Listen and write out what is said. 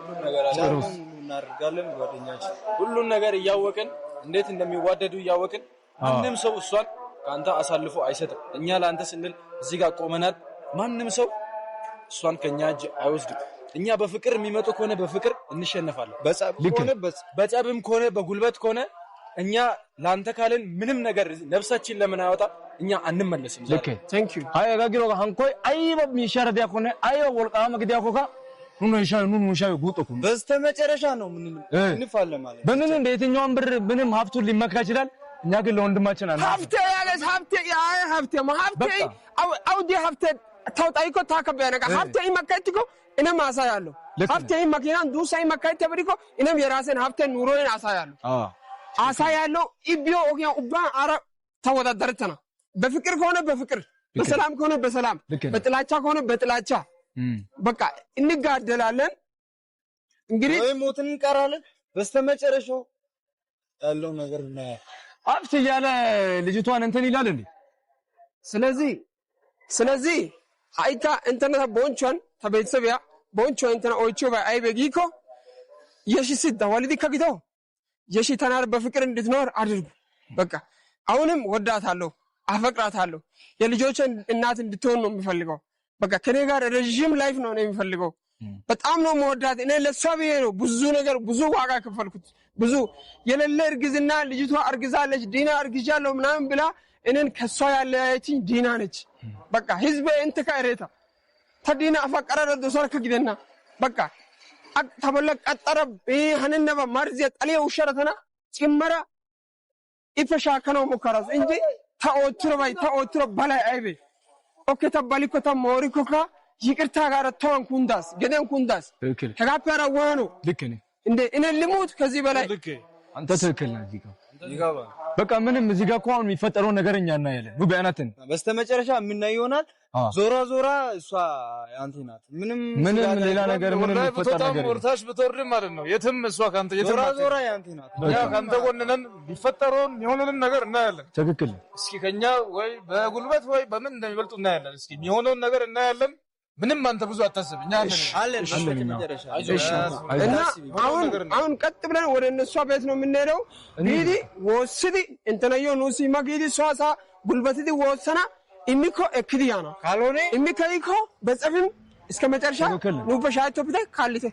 እናደርጋለን ጓደኛችን ሁሉን ነገር እያወቅን እንዴት እንደሚዋደዱ እያወቅን ማንም ሰው እሷን ካንተ አሳልፎ አይሰጥም እኛ ላንተ ስንል እዚህ ጋር ቆመናል ማንም ሰው እሷን ከኛ እጅ አይወስድም እኛ በፍቅር የሚመጡ ከሆነ በፍቅር እንሸነፋለን በጸብም ከሆነ በጉልበት ከሆነ እኛ ላንተ ካለን ምንም ነገር ነፍሳችን ለምን አይወጣ እኛ አንመለስም ልክ ታንክ ዩ አይ ጋግሮ አንኮይ አይበ ሚሻረዲያ ከሆነ አይበ ወልቃማ ግዲያ ኮካ ኑኑ ሻይ ጉጦኩ በስተመጨረሻ ነው ምን እንፋለን ማለት በምን እንደየትኛውን ብር ምንም ሀብቱን ሊመካ ይችላል እኛ ግን ለወንድማችን አና ሀብቴ ያለስ ሀብቴ ማሀብቴ አውዲ ሀብቴ ታውጣይኮ ታከበያ ነገር ሀብቴ ይመካይትኮ እኔም አሳያለሁ ሀብቴ መኪናን ዱሳይ መካይት ተብሪኮ እኔም የራሴን ሀብቴ ኑሮዬን አሳያለሁ ኢቢዮ ኦኪያ ኡባ አራ ተወዳደርተና በፍቅር ከሆነ በፍቅር በሰላም ከሆነ በሰላም በጥላቻ ከሆነ በጥላቻ በቃ እንጋደላለን እንግዲህ ወይ ሞትን እንቀራለን በስተመጨረሻው ያለው ነገር ነው አብት ያለ ልጅቷን እንትን ይላል እንዴ ስለዚህ አይታ እንተና ቦንቾን ተበይሰቢያ ቦንቾ እንተና ኦቾ አይበጊኮ የሽስዳ ወልዲ ከግዶ የሺ ተናር በፍቅር እንድትኖር አድርጉ በቃ አሁንም ወዳታለሁ አፈቅራታለሁ የልጆችን እናት እንድትሆን ነው የሚፈልገው በቃ ከኔ ጋር ረጅም ላይፍ ነው የሚፈልገው በጣም ነው መወዳት እኔ ለሷብ ነው ብዙ ነገር ብዙ ዋጋ ከፈልኩት ብዙ የሌለ እርግዝና ልጅቷ አርግዛለች ዲና አርግጃለሁ ምናምን ብላ እኔን ከሷ ያለያየችኝ ዲና ነች በቃ ህዝብ እንት ካሬታ ተዲና አፈቀረ ደሰር ከግደና በቃ ተበለቅ ቀጠረ ሀነነባ ማርዚ ጠሊው ሸረተና ጭመራ ኢፈሻ ከነው ሙከራስ እንጂ ታኦትሮ በላይ አይቤ ኦኬ ተባሊኮ ተሞሪኮካ ይቅርታ ጋር ተወን ኩንዳስ ገደን ኩንዳስ ከጋፈራ ወኑ ልክ ነህ እንደ እኔ ልሙት ከዚህ በላይ አንተ ትክክል ነህ ይጋባ በቃ ምንም እዚህ ጋር ቆን የሚፈጠረው ነገርኛ እና ያለ ነው በእናትን በስተመጨረሻ ምን ይሆናል ዞራ እሷ ያንተ ናት ምንም ሌላ ነገር ምንም የሚፈጠር ነገር ወርታሽ ብትወርድ ማለት ነው የትም እሷ ካንተ የትም ዞራ ያንተ ናት ያ ካንተ ጎንነን ቢፈጠረውን የሆነውን ነገር እናያለን ትክክል እስኪ ከኛ ወይ በጉልበት ወይ በምን እንደሚበልጡ እናያለን እስኪ የሆነውን ነገር እናያለን ምንም አንተ ብዙ አታስብ እኛ አለን በስተመጨረሻ እና አሁን ቀጥ ብለን ወደ እነሱ ቤት ነው የምንሄደው ቢዲ ወስዲ እንተነዮ ኑሲ ማጊዲ ሷሳ ጉልበትዲ ወሰና ኢሚኮ እክዲያና ካልሆነ ኢሚካይኮ በጸፍም እስከ መጨረሻ ኑበሻቶ ብተ ካልተ